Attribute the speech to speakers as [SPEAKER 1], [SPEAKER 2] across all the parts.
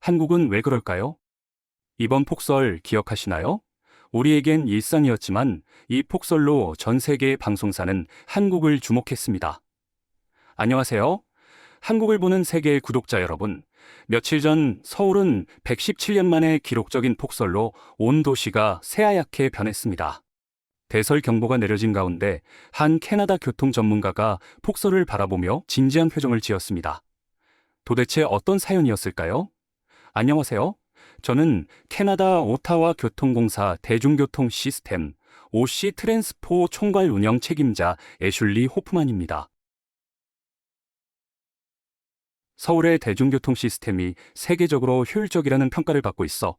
[SPEAKER 1] 한국은 왜 그럴까요? 이번 폭설 기억하시나요? 우리에겐 일상이었지만 이 폭설로 전 세계의 방송사는 한국을 주목했습니다. 안녕하세요. 한국을 보는 세계의 구독자 여러분. 며칠 전 서울은 117년 만에 기록적인 폭설로 온 도시가 새하얗게 변했습니다. 대설 경보가 내려진 가운데 한 캐나다 교통 전문가가 폭설을 바라보며 진지한 표정을 지었습니다. 도대체 어떤 사연이었을까요? 안녕하세요. 저는 캐나다 오타와 교통공사 대중교통 시스템 OC 트랜스포 총괄 운영 책임자 애슐리 호프만입니다. 서울의 대중교통 시스템이 세계적으로 효율적이라는 평가를 받고 있어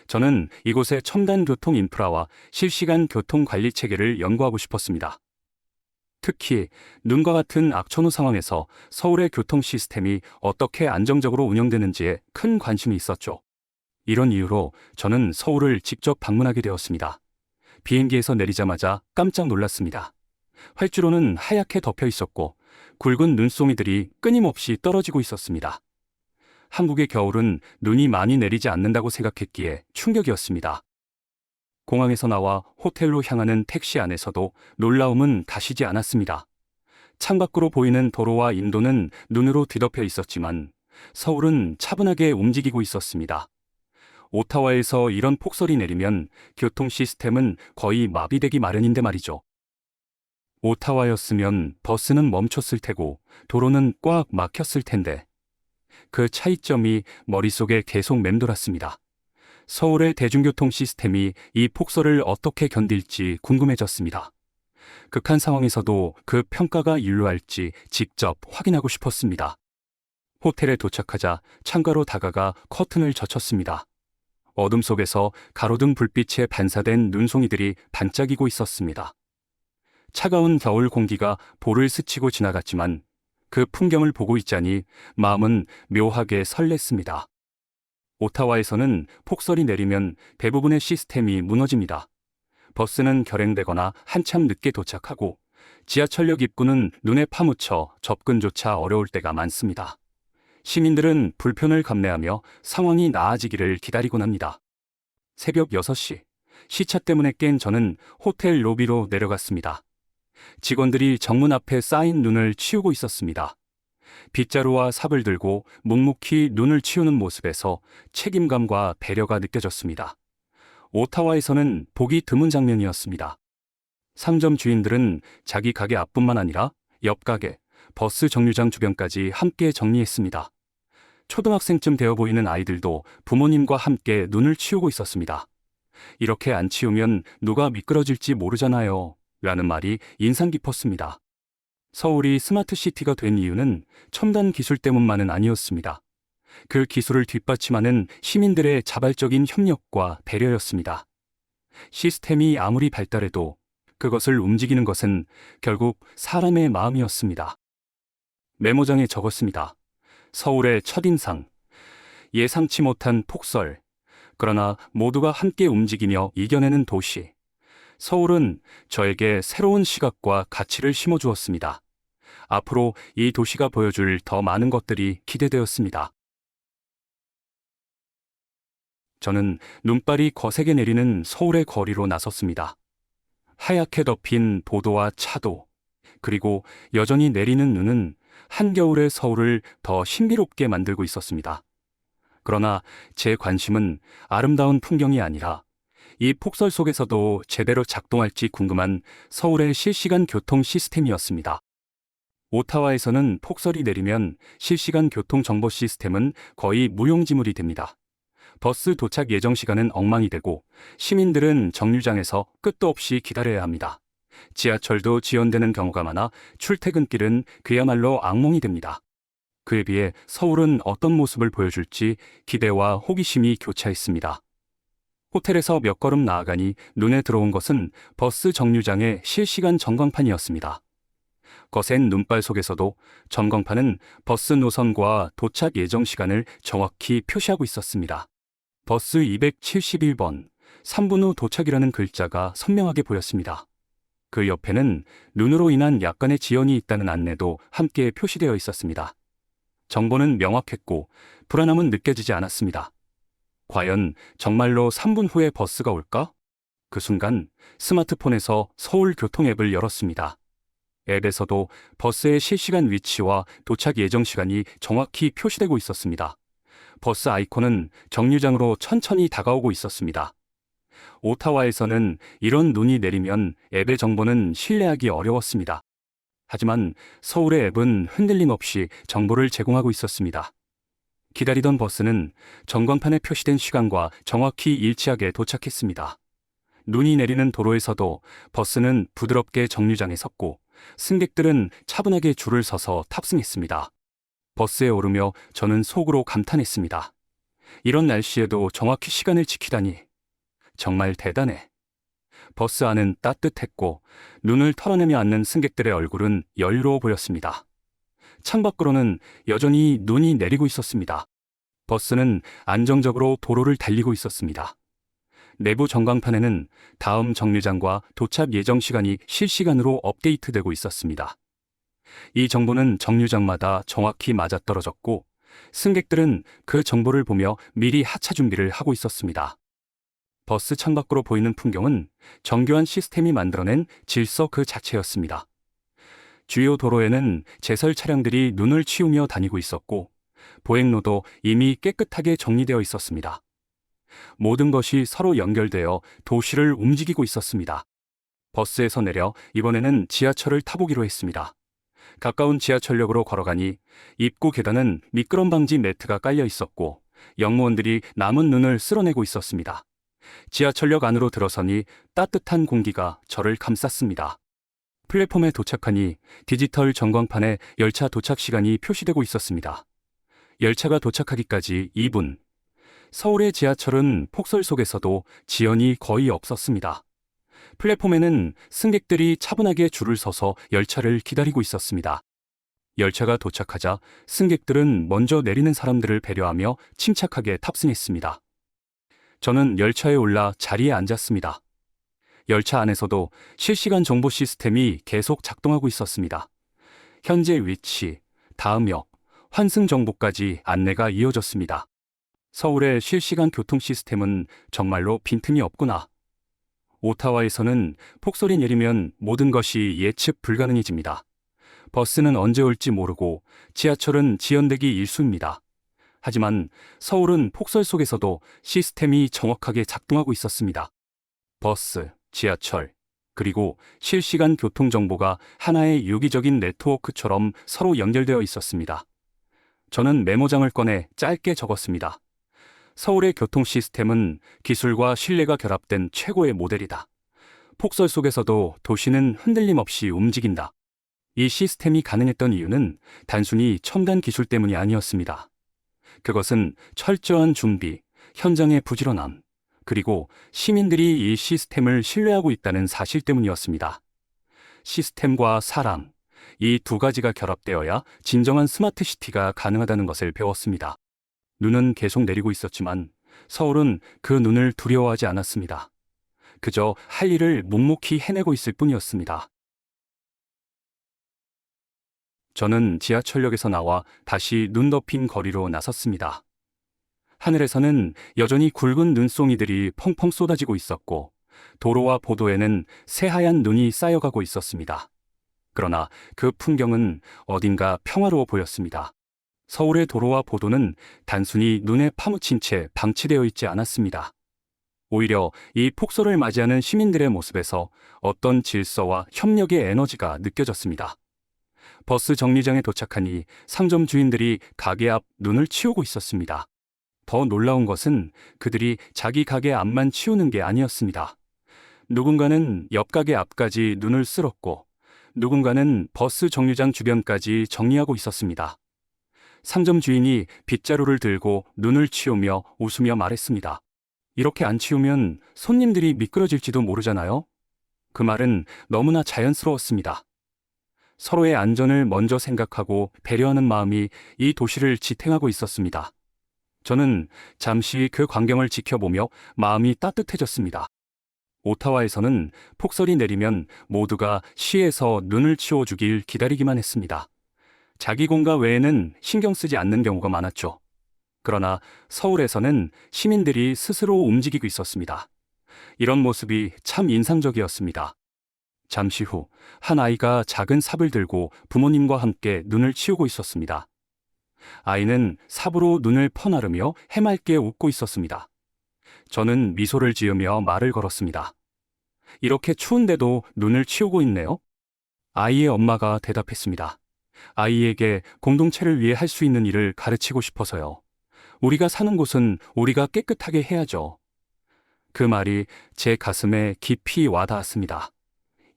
[SPEAKER 1] 저는 이곳의 첨단 교통 인프라와 실시간 교통 관리 체계를 연구하고 싶었습니다. 특히 눈과 같은 악천후 상황에서 서울의 교통 시스템이 어떻게 안정적으로 운영되는지에 큰 관심이 있었죠. 이런 이유로 저는 서울을 직접 방문하게 되었습니다. 비행기에서 내리자마자 깜짝 놀랐습니다. 활주로는 하얗게 덮여 있었고 굵은 눈송이들이 끊임없이 떨어지고 있었습니다. 한국의 겨울은 눈이 많이 내리지 않는다고 생각했기에 충격이었습니다. 공항에서 나와 호텔로 향하는 택시 안에서도 놀라움은 가시지 않았습니다. 창밖으로 보이는 도로와 인도는 눈으로 뒤덮여 있었지만 서울은 차분하게 움직이고 있었습니다. 오타와에서 이런 폭설이 내리면 교통 시스템은 거의 마비되기 마련인데 말이죠. 오타와였으면 버스는 멈췄을 테고 도로는 꽉 막혔을 텐데 그 차이점이 머릿속에 계속 맴돌았습니다. 서울의 대중교통 시스템이 이 폭설을 어떻게 견딜지 궁금해졌습니다. 극한 상황에서도 그 평가가 유효할지 직접 확인하고 싶었습니다. 호텔에 도착하자 창가로 다가가 커튼을 젖혔습니다. 어둠 속에서 가로등 불빛에 반사된 눈송이들이 반짝이고 있었습니다. 차가운 겨울 공기가 볼을 스치고 지나갔지만 그 풍경을 보고 있자니 마음은 묘하게 설렜습니다. 오타와에서는 폭설이 내리면 대부분의 시스템이 무너집니다. 버스는 결행되거나 한참 늦게 도착하고 지하철역 입구는 눈에 파묻혀 접근조차 어려울 때가 많습니다. 시민들은 불편을 감내하며 상황이 나아지기를 기다리곤 합니다. 새벽 6시, 시차 때문에 깬 저는 호텔 로비로 내려갔습니다. 직원들이 정문 앞에 쌓인 눈을 치우고 있었습니다. 빗자루와 삽을 들고 묵묵히 눈을 치우는 모습에서 책임감과 배려가 느껴졌습니다. 오타와에서는 보기 드문 장면이었습니다. 상점 주인들은 자기 가게 앞뿐만 아니라 옆 가게, 버스 정류장 주변까지 함께 정리했습니다. 초등학생쯤 되어 보이는 아이들도 부모님과 함께 눈을 치우고 있었습니다. 이렇게 안 치우면 누가 미끄러질지 모르잖아요. 라는 말이 인상 깊었습니다. 서울이 스마트시티가 된 이유는 첨단 기술 때문만은 아니었습니다. 그 기술을 뒷받침하는 시민들의 자발적인 협력과 배려였습니다. 시스템이 아무리 발달해도 그것을 움직이는 것은 결국 사람의 마음이었습니다. 메모장에 적었습니다. 서울의 첫인상, 예상치 못한 폭설, 그러나 모두가 함께 움직이며 이겨내는 도시. 서울은 저에게 새로운 시각과 가치를 심어주었습니다. 앞으로 이 도시가 보여줄 더 많은 것들이 기대되었습니다. 저는 눈발이 거세게 내리는 서울의 거리로 나섰습니다. 하얗게 덮인 보도와 차도, 그리고 여전히 내리는 눈은 한겨울의 서울을 더 신비롭게 만들고 있었습니다. 그러나 제 관심은 아름다운 풍경이 아니라 이 폭설 속에서도 제대로 작동할지 궁금한 서울의 실시간 교통 시스템이었습니다. 오타와에서는 폭설이 내리면 실시간 교통 정보 시스템은 거의 무용지물이 됩니다. 버스 도착 예정 시간은 엉망이 되고 시민들은 정류장에서 끝도 없이 기다려야 합니다. 지하철도 지연되는 경우가 많아 출퇴근길은 그야말로 악몽이 됩니다. 그에 비해 서울은 어떤 모습을 보여줄지 기대와 호기심이 교차했습니다. 호텔에서 몇 걸음 나아가니 눈에 들어온 것은 버스 정류장의 실시간 전광판이었습니다. 거센 눈발 속에서도 전광판은 버스 노선과 도착 예정 시간을 정확히 표시하고 있었습니다. 버스 271번, 3분 후 도착이라는 글자가 선명하게 보였습니다. 그 옆에는 눈으로 인한 약간의 지연이 있다는 안내도 함께 표시되어 있었습니다. 정보는 명확했고 불안함은 느껴지지 않았습니다. 과연 정말로 3분 후에 버스가 올까? 그 순간 스마트폰에서 서울 교통 앱을 열었습니다. 앱에서도 버스의 실시간 위치와 도착 예정 시간이 정확히 표시되고 있었습니다. 버스 아이콘은 정류장으로 천천히 다가오고 있었습니다. 오타와에서는 이런 눈이 내리면 앱의 정보는 신뢰하기 어려웠습니다. 하지만 서울의 앱은 흔들림 없이 정보를 제공하고 있었습니다. 기다리던 버스는 전광판에 표시된 시간과 정확히 일치하게 도착했습니다. 눈이 내리는 도로에서도 버스는 부드럽게 정류장에 섰고 승객들은 차분하게 줄을 서서 탑승했습니다. 버스에 오르며 저는 속으로 감탄했습니다. 이런 날씨에도 정확히 시간을 지키다니 정말 대단해. 버스 안은 따뜻했고 눈을 털어내며 앉는 승객들의 얼굴은 여유로워 보였습니다. 창밖으로는 여전히 눈이 내리고 있었습니다. 버스는 안정적으로 도로를 달리고 있었습니다. 내부 전광판에는 다음 정류장과 도착 예정 시간이 실시간으로 업데이트되고 있었습니다. 이 정보는 정류장마다 정확히 맞아떨어졌고 승객들은 그 정보를 보며 미리 하차 준비를 하고 있었습니다. 버스 창밖으로 보이는 풍경은 정교한 시스템이 만들어낸 질서 그 자체였습니다. 주요 도로에는 제설 차량들이 눈을 치우며 다니고 있었고 보행로도 이미 깨끗하게 정리되어 있었습니다. 모든 것이 서로 연결되어 도시를 움직이고 있었습니다. 버스에서 내려 이번에는 지하철을 타보기로 했습니다. 가까운 지하철역으로 걸어가니 입구 계단은 미끄럼 방지 매트가 깔려 있었고 역무원들이 남은 눈을 쓸어내고 있었습니다. 지하철역 안으로 들어서니 따뜻한 공기가 저를 감쌌습니다. 플랫폼에 도착하니 디지털 전광판에 열차 도착 시간이 표시되고 있었습니다. 열차가 도착하기까지 2분. 서울의 지하철은 폭설 속에서도 지연이 거의 없었습니다. 플랫폼에는 승객들이 차분하게 줄을 서서 열차를 기다리고 있었습니다. 열차가 도착하자 승객들은 먼저 내리는 사람들을 배려하며 침착하게 탑승했습니다. 저는 열차에 올라 자리에 앉았습니다. 열차 안에서도 실시간 정보 시스템이 계속 작동하고 있었습니다. 현재 위치, 다음 역, 환승 정보까지 안내가 이어졌습니다. 서울의 실시간 교통 시스템은 정말로 빈틈이 없구나. 오타와에서는 폭설이 내리면 모든 것이 예측 불가능해집니다. 버스는 언제 올지 모르고 지하철은 지연되기 일쑤입니다. 하지만 서울은 폭설 속에서도 시스템이 정확하게 작동하고 있었습니다. 버스, 지하철, 그리고 실시간 교통 정보가 하나의 유기적인 네트워크처럼 서로 연결되어 있었습니다. 저는 메모장을 꺼내 짧게 적었습니다. 서울의 교통 시스템은 기술과 신뢰가 결합된 최고의 모델이다. 폭설 속에서도 도시는 흔들림 없이 움직인다. 이 시스템이 가능했던 이유는 단순히 첨단 기술 때문이 아니었습니다. 그것은 철저한 준비, 현장의 부지런함, 그리고 시민들이 이 시스템을 신뢰하고 있다는 사실 때문이었습니다. 시스템과 사람, 이 두 가지가 결합되어야 진정한 스마트 시티가 가능하다는 것을 배웠습니다. 눈은 계속 내리고 있었지만 서울은 그 눈을 두려워하지 않았습니다. 그저 할 일을 묵묵히 해내고 있을 뿐이었습니다. 저는 지하철역에서 나와 다시 눈 덮인 거리로 나섰습니다. 하늘에서는 여전히 굵은 눈송이들이 펑펑 쏟아지고 있었고 도로와 보도에는 새하얀 눈이 쌓여가고 있었습니다. 그러나 그 풍경은 어딘가 평화로워 보였습니다. 서울의 도로와 보도는 단순히 눈에 파묻힌 채 방치되어 있지 않았습니다. 오히려 이 폭설을 맞이하는 시민들의 모습에서 어떤 질서와 협력의 에너지가 느껴졌습니다. 버스 정류장에 도착하니 상점 주인들이 가게 앞 눈을 치우고 있었습니다. 더 놀라운 것은 그들이 자기 가게 앞만 치우는 게 아니었습니다. 누군가는 옆 가게 앞까지 눈을 쓸었고 누군가는 버스 정류장 주변까지 정리하고 있었습니다. 상점 주인이 빗자루를 들고 눈을 치우며 웃으며 말했습니다. 이렇게 안 치우면 손님들이 미끄러질지도 모르잖아요. 그 말은 너무나 자연스러웠습니다. 서로의 안전을 먼저 생각하고 배려하는 마음이 이 도시를 지탱하고 있었습니다. 저는 잠시 그 광경을 지켜보며 마음이 따뜻해졌습니다. 오타와에서는 폭설이 내리면 모두가 시에서 눈을 치워주길 기다리기만 했습니다. 자기 공가 외에는 신경 쓰지 않는 경우가 많았죠. 그러나 서울에서는 시민들이 스스로 움직이고 있었습니다. 이런 모습이 참 인상적이었습니다. 잠시 후 한 아이가 작은 삽을 들고 부모님과 함께 눈을 치우고 있었습니다. 아이는 삽으로 눈을 퍼나르며 해맑게 웃고 있었습니다. 저는 미소를 지으며 말을 걸었습니다. 이렇게 추운데도 눈을 치우고 있네요. 아이의 엄마가 대답했습니다. 아이에게 공동체를 위해 할 수 있는 일을 가르치고 싶어서요. 우리가 사는 곳은 우리가 깨끗하게 해야죠. 그 말이 제 가슴에 깊이 와닿았습니다.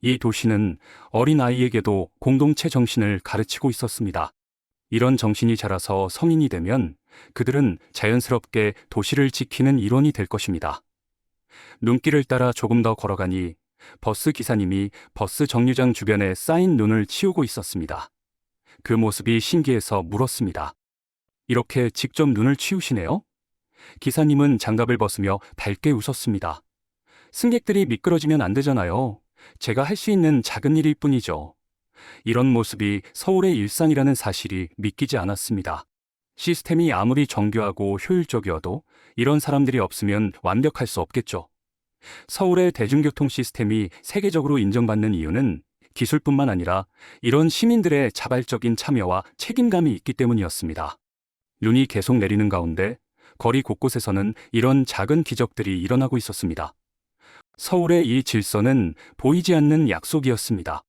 [SPEAKER 1] 이 도시는 어린아이에게도 공동체 정신을 가르치고 있었습니다. 이런 정신이 자라서 성인이 되면 그들은 자연스럽게 도시를 지키는 일원이 될 것입니다. 눈길을 따라 조금 더 걸어가니 버스 기사님이 버스 정류장 주변에 쌓인 눈을 치우고 있었습니다. 그 모습이 신기해서 물었습니다. 이렇게 직접 눈을 치우시네요? 기사님은 장갑을 벗으며 밝게 웃었습니다. 승객들이 미끄러지면 안 되잖아요. 제가 할 수 있는 작은 일일 뿐이죠. 이런 모습이 서울의 일상이라는 사실이 믿기지 않았습니다. 시스템이 아무리 정교하고 효율적이어도 이런 사람들이 없으면 완벽할 수 없겠죠. 서울의 대중교통 시스템이 세계적으로 인정받는 이유는 기술뿐만 아니라 이런 시민들의 자발적인 참여와 책임감이 있기 때문이었습니다. 눈이 계속 내리는 가운데 거리 곳곳에서는 이런 작은 기적들이 일어나고 있었습니다. 서울의 이 질서는 보이지 않는 약속이었습니다.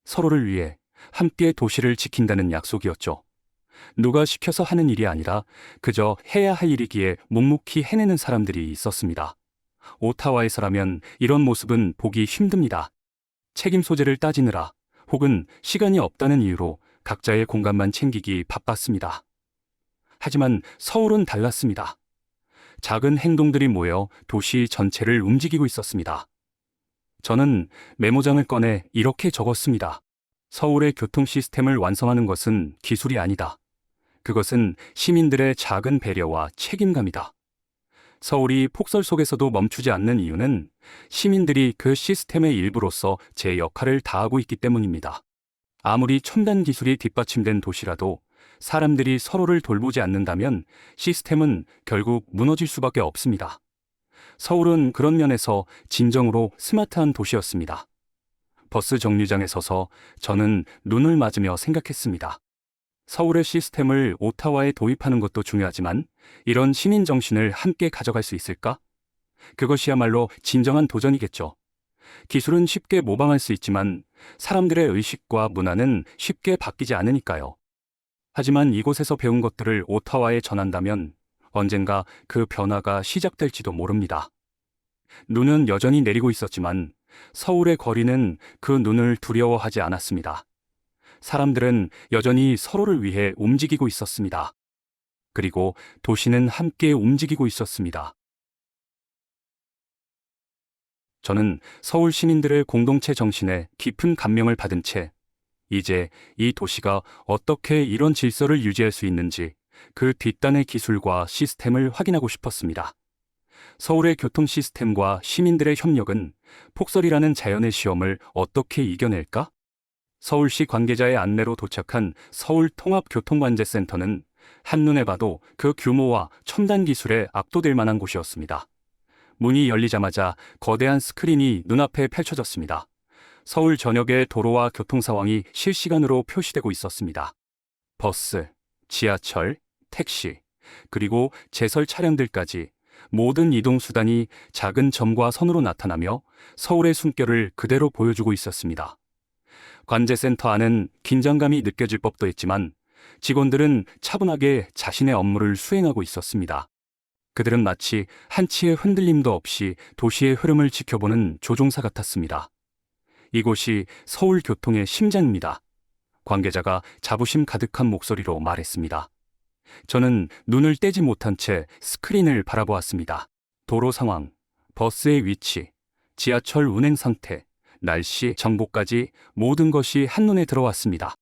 [SPEAKER 1] 서로를 위해 함께 도시를 지킨다는 약속이었죠. 누가 시켜서 하는 일이 아니라 그저 해야 할 일이기에 묵묵히 해내는 사람들이 있었습니다. 오타와에서라면 이런 모습은 보기 힘듭니다. 책임 소재를 따지느라 혹은 시간이 없다는 이유로 각자의 공간만 챙기기 바빴습니다. 하지만 서울은 달랐습니다. 작은 행동들이 모여 도시 전체를 움직이고 있었습니다. 저는 메모장을 꺼내 이렇게 적었습니다. 서울의 교통 시스템을 완성하는 것은 기술이 아니다. 그것은 시민들의 작은 배려와 책임감이다. 서울이 폭설 속에서도 멈추지 않는 이유는 시민들이 그 시스템의 일부로서 제 역할을 다하고 있기 때문입니다. 아무리 첨단 기술이 뒷받침된 도시라도 사람들이 서로를 돌보지 않는다면 시스템은 결국 무너질 수밖에 없습니다. 서울은 그런 면에서 진정으로 스마트한 도시였습니다. 버스 정류장에 서서 저는 눈을 맞으며 생각했습니다. 서울의 시스템을 오타와에 도입하는 것도 중요하지만 이런 시민 정신을 함께 가져갈 수 있을까? 그것이야말로 진정한 도전이겠죠. 기술은 쉽게 모방할 수 있지만 사람들의 의식과 문화는 쉽게 바뀌지 않으니까요. 하지만 이곳에서 배운 것들을 오타와에 전한다면 언젠가 그 변화가 시작될지도 모릅니다. 눈은 여전히 내리고 있었지만 서울의 거리는 그 눈을 두려워하지 않았습니다. 사람들은 여전히 서로를 위해 움직이고 있었습니다. 그리고 도시는 함께 움직이고 있었습니다. 저는 서울 시민들의 공동체 정신에 깊은 감명을 받은 채 이제 이 도시가 어떻게 이런 질서를 유지할 수 있는지 그 뒷단의 기술과 시스템을 확인하고 싶었습니다. 서울의 교통 시스템과 시민들의 협력은 폭설이라는 자연의 시험을 어떻게 이겨낼까? 서울시 관계자의 안내로 도착한 서울통합교통관제센터는 한눈에 봐도 그 규모와 첨단 기술에 압도될 만한 곳이었습니다. 문이 열리자마자 거대한 스크린이 눈앞에 펼쳐졌습니다. 서울 전역의 도로와 교통 상황이 실시간으로 표시되고 있었습니다. 버스, 지하철, 택시, 그리고 제설 차량들까지 모든 이동수단이 작은 점과 선으로 나타나며 서울의 숨결을 그대로 보여주고 있었습니다. 관제센터 안은 긴장감이 느껴질 법도 했지만 직원들은 차분하게 자신의 업무를 수행하고 있었습니다. 그들은 마치 한치의 흔들림도 없이 도시의 흐름을 지켜보는 조종사 같았습니다. 이곳이 서울 교통의 심장입니다. 관계자가 자부심 가득한 목소리로 말했습니다. 저는 눈을 떼지 못한 채 스크린을 바라보았습니다. 도로 상황, 버스의 위치, 지하철 운행 상태, 날씨 정보까지 모든 것이 한눈에 들어왔습니다.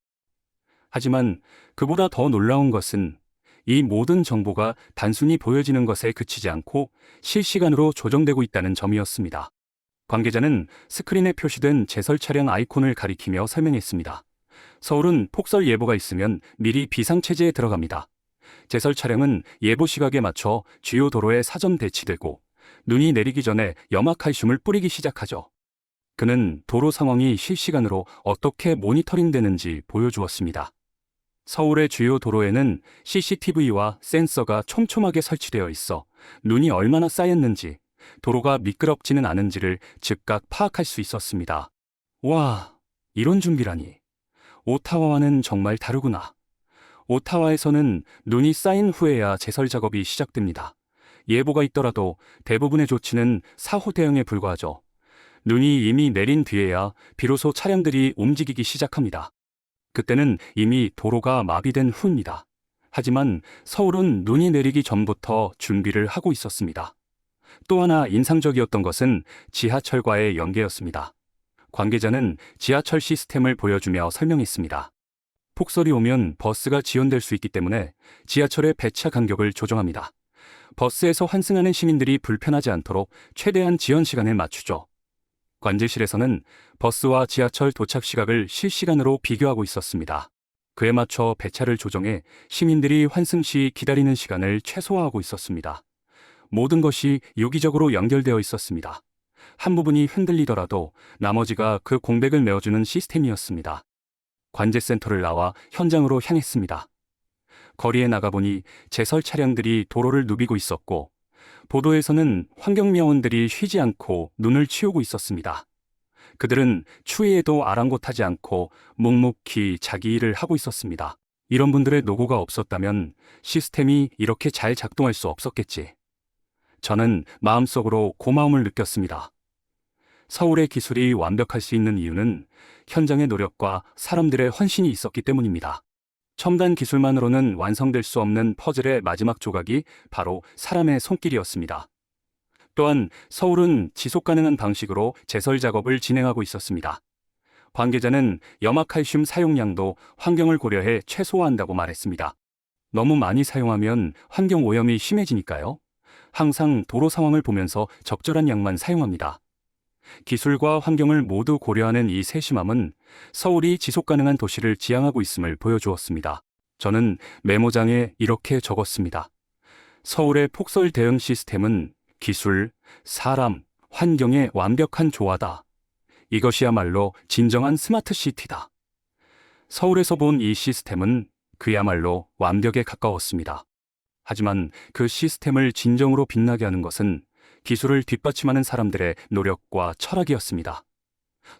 [SPEAKER 1] 하지만 그보다 더 놀라운 것은 이 모든 정보가 단순히 보여지는 것에 그치지 않고 실시간으로 조정되고 있다는 점이었습니다. 관계자는 스크린에 표시된 제설 차량 아이콘을 가리키며 설명했습니다. 서울은 폭설 예보가 있으면 미리 비상체제에 들어갑니다. 제설 차량은 예보 시각에 맞춰 주요 도로에 사전 배치되고 눈이 내리기 전에 염화칼슘을 뿌리기 시작하죠. 그는 도로 상황이 실시간으로 어떻게 모니터링되는지 보여주었습니다. 서울의 주요 도로에는 CCTV와 센서가 촘촘하게 설치되어 있어 눈이 얼마나 쌓였는지, 도로가 미끄럽지는 않은지를 즉각 파악할 수 있었습니다. 와, 이런 준비라니. 오타와와는 정말 다르구나. 오타와에서는 눈이 쌓인 후에야 제설 작업이 시작됩니다. 예보가 있더라도 대부분의 조치는 사후 대응에 불과하죠. 눈이 이미 내린 뒤에야 비로소 차량들이 움직이기 시작합니다. 그때는 이미 도로가 마비된 후입니다. 하지만 서울은 눈이 내리기 전부터 준비를 하고 있었습니다. 또 하나 인상적이었던 것은 지하철과의 연계였습니다. 관계자는 지하철 시스템을 보여주며 설명했습니다. 폭설이 오면 버스가 지연될 수 있기 때문에 지하철의 배차 간격을 조정합니다. 버스에서 환승하는 시민들이 불편하지 않도록 최대한 지연 시간을 맞추죠. 관제실에서는 버스와 지하철 도착 시각을 실시간으로 비교하고 있었습니다. 그에 맞춰 배차를 조정해 시민들이 환승 시 기다리는 시간을 최소화하고 있었습니다. 모든 것이 유기적으로 연결되어 있었습니다. 한 부분이 흔들리더라도 나머지가 그 공백을 메워주는 시스템이었습니다. 관제센터를 나와 현장으로 향했습니다. 거리에 나가보니 제설 차량들이 도로를 누비고 있었고, 보도에서는 환경미화원들이 쉬지 않고 눈을 치우고 있었습니다. 그들은 추위에도 아랑곳하지 않고 묵묵히 자기 일을 하고 있었습니다. 이런 분들의 노고가 없었다면 시스템이 이렇게 잘 작동할 수 없었겠지. 저는 마음속으로 고마움을 느꼈습니다. 서울의 기술이 완벽할 수 있는 이유는 현장의 노력과 사람들의 헌신이 있었기 때문입니다. 첨단 기술만으로는 완성될 수 없는 퍼즐의 마지막 조각이 바로 사람의 손길이었습니다. 또한 서울은 지속 가능한 방식으로 제설 작업을 진행하고 있었습니다. 관계자는 염화칼슘 사용량도 환경을 고려해 최소화한다고 말했습니다. 너무 많이 사용하면 환경 오염이 심해지니까요. 항상 도로 상황을 보면서 적절한 양만 사용합니다. 기술과 환경을 모두 고려하는 이 세심함은 서울이 지속 가능한 도시를 지향하고 있음을 보여주었습니다. 저는 메모장에 이렇게 적었습니다. 서울의 폭설 대응 시스템은 기술, 사람, 환경의 완벽한 조화다. 이것이야말로 진정한 스마트 시티다. 서울에서 본 이 시스템은 그야말로 완벽에 가까웠습니다. 하지만 그 시스템을 진정으로 빛나게 하는 것은 기술을 뒷받침하는 사람들의 노력과 철학이었습니다.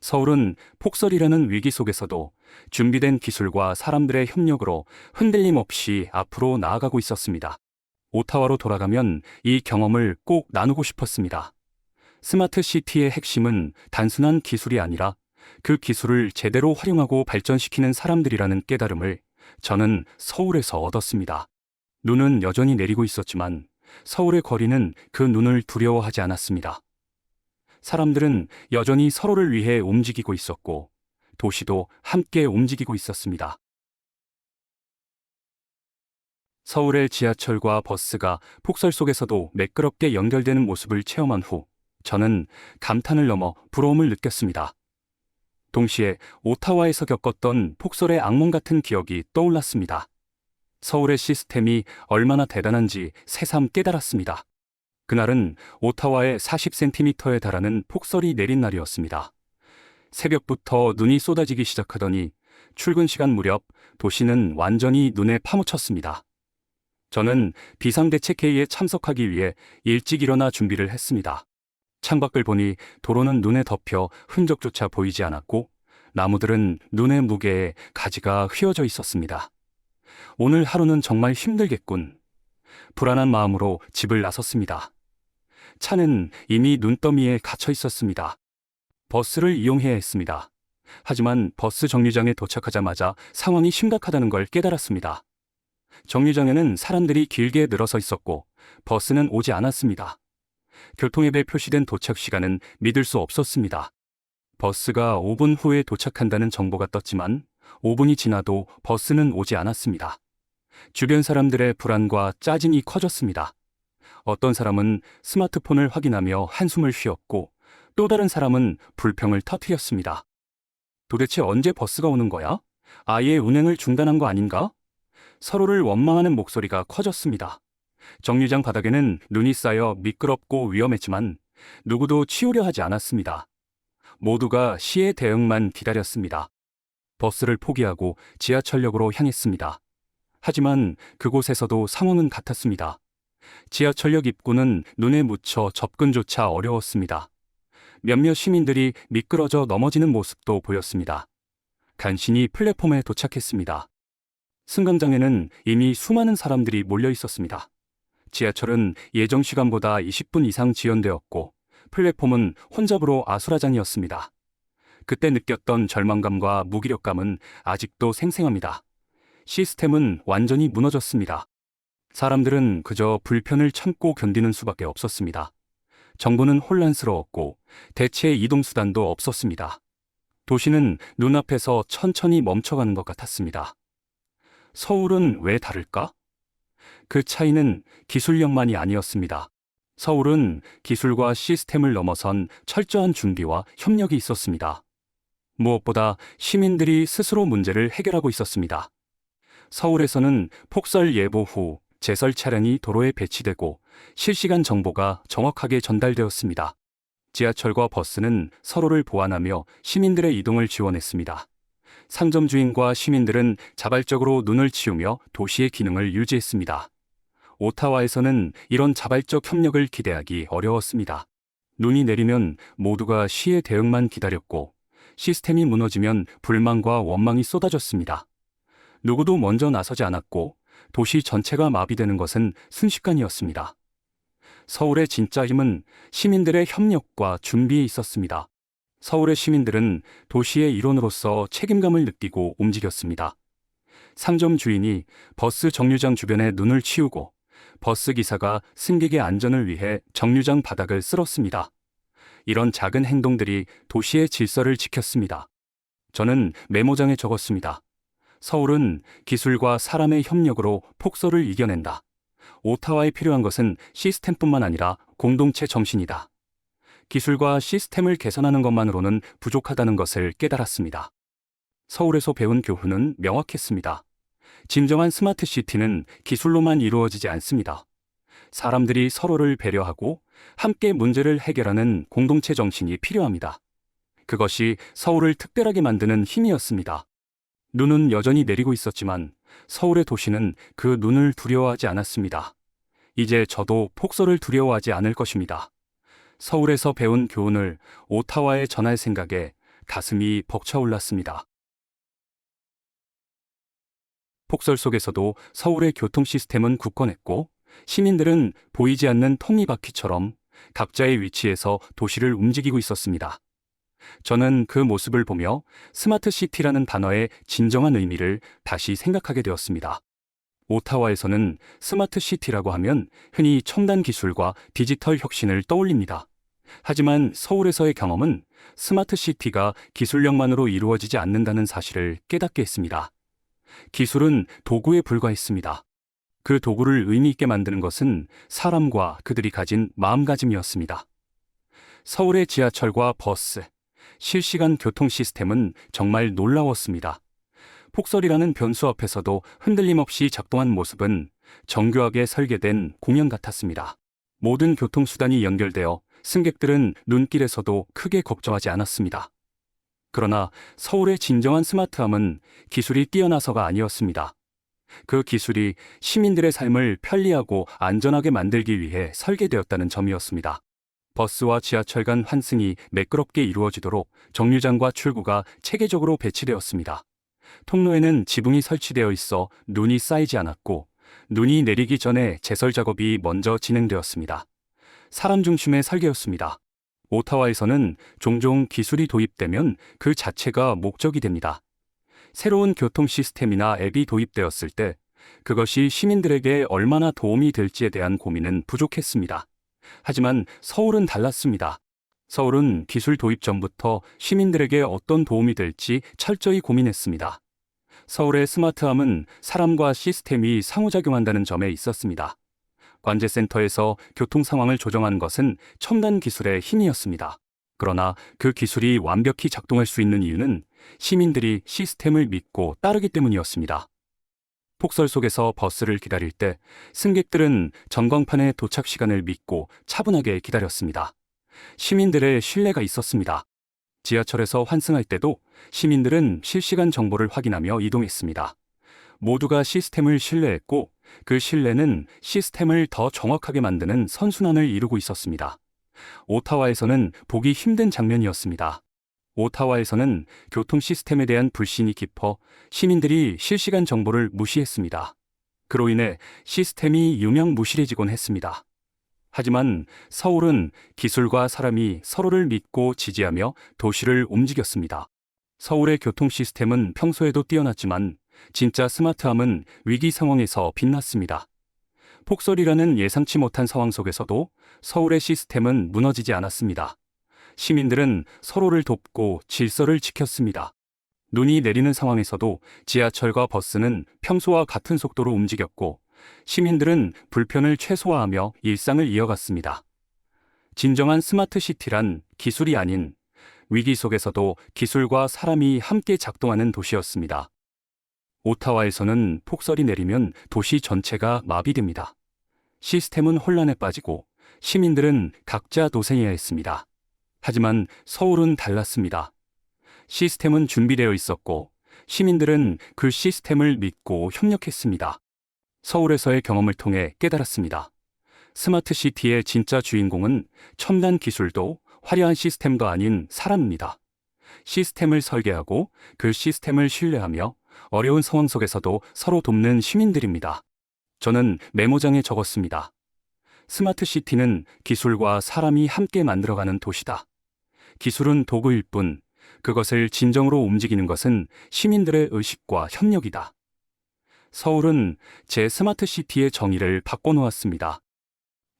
[SPEAKER 1] 서울은 폭설이라는 위기 속에서도 준비된 기술과 사람들의 협력으로 흔들림 없이 앞으로 나아가고 있었습니다. 오타와로 돌아가면 이 경험을 꼭 나누고 싶었습니다. 스마트 시티의 핵심은 단순한 기술이 아니라 그 기술을 제대로 활용하고 발전시키는 사람들이라는 깨달음을 저는 서울에서 얻었습니다. 눈은 여전히 내리고 있었지만 서울의 거리는 그 눈을 두려워하지 않았습니다. 사람들은 여전히 서로를 위해 움직이고 있었고 도시도 함께 움직이고 있었습니다. 서울의 지하철과 버스가 폭설 속에서도 매끄럽게 연결되는 모습을 체험한 후 저는 감탄을 넘어 부러움을 느꼈습니다. 동시에 오타와에서 겪었던 폭설의 악몽 같은 기억이 떠올랐습니다. 서울의 시스템이 얼마나 대단한지 새삼 깨달았습니다. 그날은 오타와에 40cm에 달하는 폭설이 내린 날이었습니다. 새벽부터 눈이 쏟아지기 시작하더니 출근 시간 무렵 도시는 완전히 눈에 파묻혔습니다. 저는 비상대책회의에 참석하기 위해 일찍 일어나 준비를 했습니다. 창밖을 보니 도로는 눈에 덮여 흔적조차 보이지 않았고 나무들은 눈의 무게에 가지가 휘어져 있었습니다. 오늘 하루는 정말 힘들겠군. 불안한 마음으로 집을 나섰습니다. 차는 이미 눈더미에 갇혀 있었습니다. 버스를 이용해야 했습니다. 하지만 버스 정류장에 도착하자마자 상황이 심각하다는 걸 깨달았습니다. 정류장에는 사람들이 길게 늘어서 있었고 버스는 오지 않았습니다. 교통앱에 표시된 도착 시간은 믿을 수 없었습니다. 버스가 5분 후에 도착한다는 정보가 떴지만 5분이 지나도 버스는 오지 않았습니다. 주변 사람들의 불안과 짜증이 커졌습니다. 어떤 사람은 스마트폰을 확인하며 한숨을 쉬었고 또 다른 사람은 불평을 터뜨렸습니다. 도대체 언제 버스가 오는 거야? 아예 운행을 중단한 거 아닌가? 서로를 원망하는 목소리가 커졌습니다. 정류장 바닥에는 눈이 쌓여 미끄럽고 위험했지만 누구도 치우려 하지 않았습니다. 모두가 시의 대응만 기다렸습니다. 버스를 포기하고 지하철역으로 향했습니다. 하지만 그곳에서도 상황은 같았습니다. 지하철역 입구는 눈에 묻혀 접근조차 어려웠습니다. 몇몇 시민들이 미끄러져 넘어지는 모습도 보였습니다. 간신히 플랫폼에 도착했습니다. 승강장에는 이미 수많은 사람들이 몰려 있었습니다. 지하철은 예정 시간보다 20분 이상 지연되었고 플랫폼은 혼잡으로 아수라장이었습니다. 그때 느꼈던 절망감과 무기력감은 아직도 생생합니다. 시스템은 완전히 무너졌습니다. 사람들은 그저 불편을 참고 견디는 수밖에 없었습니다. 정보는 혼란스러웠고 대체 이동수단도 없었습니다. 도시는 눈앞에서 천천히 멈춰가는 것 같았습니다. 서울은 왜 다를까? 그 차이는 기술력만이 아니었습니다. 서울은 기술과 시스템을 넘어선 철저한 준비와 협력이 있었습니다. 무엇보다 시민들이 스스로 문제를 해결하고 있었습니다. 서울에서는 폭설 예보 후 제설 차량이 도로에 배치되고 실시간 정보가 정확하게 전달되었습니다. 지하철과 버스는 서로를 보완하며 시민들의 이동을 지원했습니다. 상점 주인과 시민들은 자발적으로 눈을 치우며 도시의 기능을 유지했습니다. 오타와에서는 이런 자발적 협력을 기대하기 어려웠습니다. 눈이 내리면 모두가 시의 대응만 기다렸고 시스템이 무너지면 불만과 원망이 쏟아졌습니다. 누구도 먼저 나서지 않았고 도시 전체가 마비되는 것은 순식간이었습니다. 서울의 진짜 힘은 시민들의 협력과 준비에 있었습니다. 서울의 시민들은 도시의 일원으로서 책임감을 느끼고 움직였습니다. 상점 주인이 버스 정류장 주변에 눈을 치우고 버스 기사가 승객의 안전을 위해 정류장 바닥을 쓸었습니다. 이런 작은 행동들이 도시의 질서를 지켰습니다. 저는 메모장에 적었습니다. 서울은 기술과 사람의 협력으로 폭설을 이겨낸다. 오타와에 필요한 것은 시스템뿐만 아니라 공동체 정신이다. 기술과 시스템을 개선하는 것만으로는 부족하다는 것을 깨달았습니다. 서울에서 배운 교훈은 명확했습니다. 진정한 스마트 시티는 기술로만 이루어지지 않습니다. 사람들이 서로를 배려하고 함께 문제를 해결하는 공동체 정신이 필요합니다. 그것이 서울을 특별하게 만드는 힘이었습니다. 눈은 여전히 내리고 있었지만 서울의 도시는 그 눈을 두려워하지 않았습니다. 이제 저도 폭설을 두려워하지 않을 것입니다. 서울에서 배운 교훈을 오타와에 전할 생각에 가슴이 벅차올랐습니다. 폭설 속에서도 서울의 교통 시스템은 굳건했고 시민들은 보이지 않는 톱니바퀴처럼 각자의 위치에서 도시를 움직이고 있었습니다. 저는 그 모습을 보며 스마트 시티라는 단어의 진정한 의미를 다시 생각하게 되었습니다. 오타와에서는 스마트 시티라고 하면 흔히 첨단 기술과 디지털 혁신을 떠올립니다. 하지만 서울에서의 경험은 스마트 시티가 기술력만으로 이루어지지 않는다는 사실을 깨닫게 했습니다. 기술은 도구에 불과했습니다. 그 도구를 의미 있게 만드는 것은 사람과 그들이 가진 마음가짐이었습니다. 서울의 지하철과 버스, 실시간 교통 시스템은 정말 놀라웠습니다. 폭설이라는 변수 앞에서도 흔들림 없이 작동한 모습은 정교하게 설계된 공연 같았습니다. 모든 교통수단이 연결되어 승객들은 눈길에서도 크게 걱정하지 않았습니다. 그러나 서울의 진정한 스마트함은 기술이 뛰어나서가 아니었습니다. 그 기술이 시민들의 삶을 편리하고 안전하게 만들기 위해 설계되었다는 점이었습니다. 버스와 지하철 간 환승이 매끄럽게 이루어지도록 정류장과 출구가 체계적으로 배치되었습니다. 통로에는 지붕이 설치되어 있어 눈이 쌓이지 않았고 눈이 내리기 전에 제설 작업이 먼저 진행되었습니다. 사람 중심의 설계였습니다. 오타와에서는 종종 기술이 도입되면 그 자체가 목적이 됩니다. 새로운 교통 시스템이나 앱이 도입되었을 때 그것이 시민들에게 얼마나 도움이 될지에 대한 고민은 부족했습니다. 하지만 서울은 달랐습니다. 서울은 기술 도입 전부터 시민들에게 어떤 도움이 될지 철저히 고민했습니다. 서울의 스마트함은 사람과 시스템이 상호작용한다는 점에 있었습니다. 관제센터에서 교통 상황을 조정한 것은 첨단 기술의 힘이었습니다. 그러나 그 기술이 완벽히 작동할 수 있는 이유는 시민들이 시스템을 믿고 따르기 때문이었습니다. 폭설 속에서 버스를 기다릴 때 승객들은 전광판의 도착 시간을 믿고 차분하게 기다렸습니다. 시민들의 신뢰가 있었습니다. 지하철에서 환승할 때도 시민들은 실시간 정보를 확인하며 이동했습니다. 모두가 시스템을 신뢰했고 그 신뢰는 시스템을 더 정확하게 만드는 선순환을 이루고 있었습니다. 오타와에서는 보기 힘든 장면이었습니다. 오타와에서는 교통 시스템에 대한 불신이 깊어 시민들이 실시간 정보를 무시했습니다. 그로 인해 시스템이 유명무실해지곤 했습니다. 하지만 서울은 기술과 사람이 서로를 믿고 지지하며 도시를 움직였습니다. 서울의 교통 시스템은 평소에도 뛰어났지만 진짜 스마트함은 위기 상황에서 빛났습니다. 폭설이라는 예상치 못한 상황 속에서도 서울의 시스템은 무너지지 않았습니다. 시민들은 서로를 돕고 질서를 지켰습니다. 눈이 내리는 상황에서도 지하철과 버스는 평소와 같은 속도로 움직였고 시민들은 불편을 최소화하며 일상을 이어갔습니다. 진정한 스마트 시티란 기술이 아닌 위기 속에서도 기술과 사람이 함께 작동하는 도시였습니다. 오타와에서는 폭설이 내리면 도시 전체가 마비됩니다. 시스템은 혼란에 빠지고 시민들은 각자 도생해야 했습니다. 하지만 서울은 달랐습니다. 시스템은 준비되어 있었고 시민들은 그 시스템을 믿고 협력했습니다. 서울에서의 경험을 통해 깨달았습니다. 스마트 시티의 진짜 주인공은 첨단 기술도 화려한 시스템도 아닌 사람입니다. 시스템을 설계하고 그 시스템을 신뢰하며 어려운 상황 속에서도 서로 돕는 시민들입니다. 저는 메모장에 적었습니다. 스마트 시티는 기술과 사람이 함께 만들어가는 도시다. 기술은 도구일 뿐 그것을 진정으로 움직이는 것은 시민들의 의식과 협력이다. 서울은 제 스마트 시티의 정의를 바꿔놓았습니다.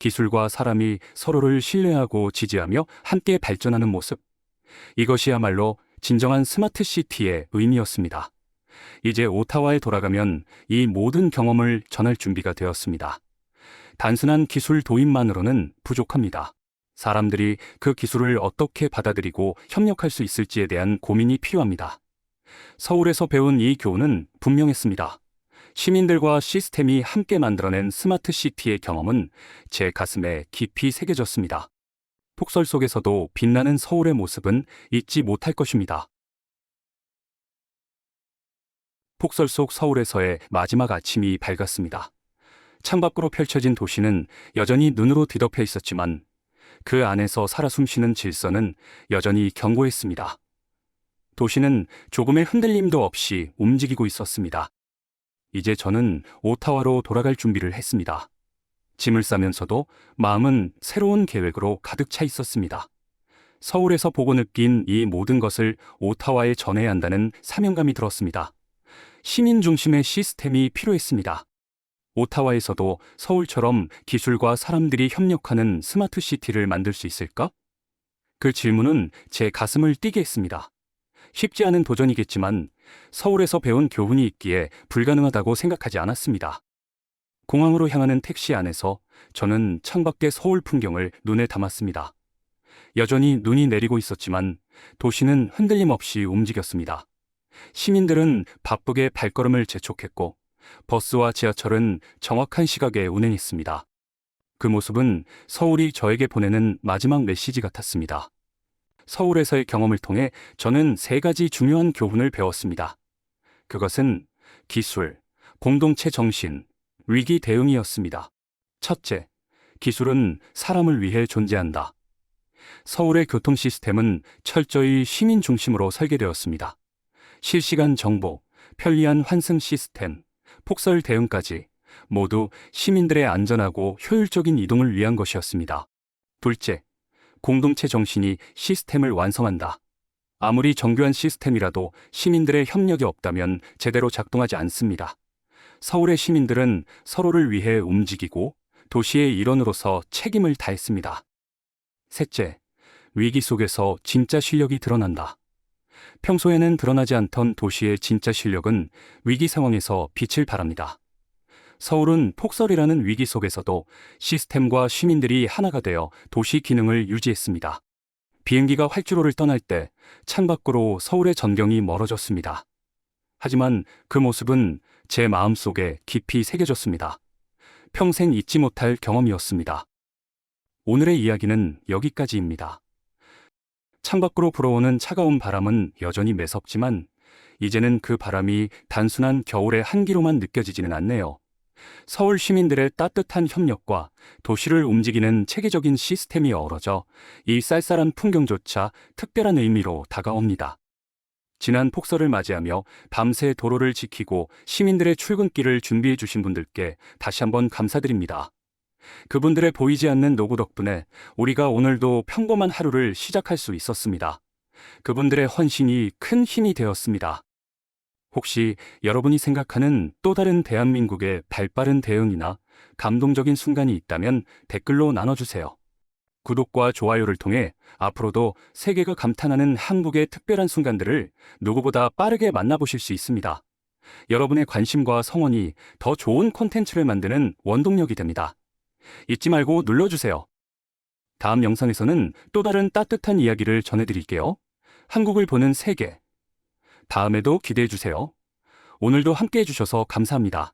[SPEAKER 1] 기술과 사람이 서로를 신뢰하고 지지하며 함께 발전하는 모습. 이것이야말로 진정한 스마트 시티의 의미였습니다. 이제 오타와에 돌아가면 이 모든 경험을 전할 준비가 되었습니다. 단순한 기술 도입만으로는 부족합니다. 사람들이 그 기술을 어떻게 받아들이고 협력할 수 있을지에 대한 고민이 필요합니다. 서울에서 배운 이 교훈은 분명했습니다. 시민들과 시스템이 함께 만들어낸 스마트 시티의 경험은 제 가슴에 깊이 새겨졌습니다. 폭설 속에서도 빛나는 서울의 모습은 잊지 못할 것입니다. 폭설 속 서울에서의 마지막 아침이 밝았습니다. 창밖으로 펼쳐진 도시는 여전히 눈으로 뒤덮여 있었지만 그 안에서 살아 숨쉬는 질서는 여전히 견고했습니다. 도시는 조금의 흔들림도 없이 움직이고 있었습니다. 이제 저는 오타와로 돌아갈 준비를 했습니다. 짐을 싸면서도 마음은 새로운 계획으로 가득 차 있었습니다. 서울에서 보고 느낀 이 모든 것을 오타와에 전해야 한다는 사명감이 들었습니다. 시민 중심의 시스템이 필요했습니다. 오타와에서도 서울처럼 기술과 사람들이 협력하는 스마트 시티를 만들 수 있을까? 그 질문은 제 가슴을 뛰게 했습니다. 쉽지 않은 도전이겠지만 서울에서 배운 교훈이 있기에 불가능하다고 생각하지 않았습니다. 공항으로 향하는 택시 안에서 저는 창밖의 서울 풍경을 눈에 담았습니다. 여전히 눈이 내리고 있었지만 도시는 흔들림 없이 움직였습니다. 시민들은 바쁘게 발걸음을 재촉했고 버스와 지하철은 정확한 시각에 운행했습니다. 그 모습은 서울이 저에게 보내는 마지막 메시지 같았습니다. 서울에서의 경험을 통해 저는 3가지 중요한 교훈을 배웠습니다. 그것은 기술, 공동체 정신, 위기 대응이었습니다. 첫째, 기술은 사람을 위해 존재한다. 서울의 교통 시스템은 철저히 시민 중심으로 설계되었습니다. 실시간 정보, 편리한 환승 시스템, 폭설 대응까지 모두 시민들의 안전하고 효율적인 이동을 위한 것이었습니다. 둘째, 공동체 정신이 시스템을 완성한다. 아무리 정교한 시스템이라도 시민들의 협력이 없다면 제대로 작동하지 않습니다. 서울의 시민들은 서로를 위해 움직이고 도시의 일원으로서 책임을 다했습니다. 셋째, 위기 속에서 진짜 실력이 드러난다. 평소에는 드러나지 않던 도시의 진짜 실력은 위기 상황에서 빛을 발합니다. 서울은 폭설이라는 위기 속에서도 시스템과 시민들이 하나가 되어 도시 기능을 유지했습니다. 비행기가 활주로를 떠날 때 창밖으로 서울의 전경이 멀어졌습니다. 하지만 그 모습은 제 마음속에 깊이 새겨졌습니다. 평생 잊지 못할 경험이었습니다. 오늘의 이야기는 여기까지입니다. 창밖으로 불어오는 차가운 바람은 여전히 매섭지만 이제는 그 바람이 단순한 겨울의 한기로만 느껴지지는 않네요. 서울 시민들의 따뜻한 협력과 도시를 움직이는 체계적인 시스템이 어우러져 이 쌀쌀한 풍경조차 특별한 의미로 다가옵니다. 지난 폭설을 맞이하며 밤새 도로를 지키고 시민들의 출근길을 준비해 주신 분들께 다시 한번 감사드립니다. 그분들의 보이지 않는 노고 덕분에 우리가 오늘도 평범한 하루를 시작할 수 있었습니다. 그분들의 헌신이 큰 힘이 되었습니다. 혹시 여러분이 생각하는 또 다른 대한민국의 발빠른 대응이나 감동적인 순간이 있다면 댓글로 나눠주세요. 구독과 좋아요를 통해 앞으로도 세계가 감탄하는 한국의 특별한 순간들을 누구보다 빠르게 만나보실 수 있습니다. 여러분의 관심과 성원이 더 좋은 콘텐츠를 만드는 원동력이 됩니다. 잊지 말고 눌러주세요. 다음 영상에서는 또 다른 따뜻한 이야기를 전해드릴게요. 한국을 보는 세계. 다음에도 기대해주세요. 오늘도 함께 해주셔서 감사합니다.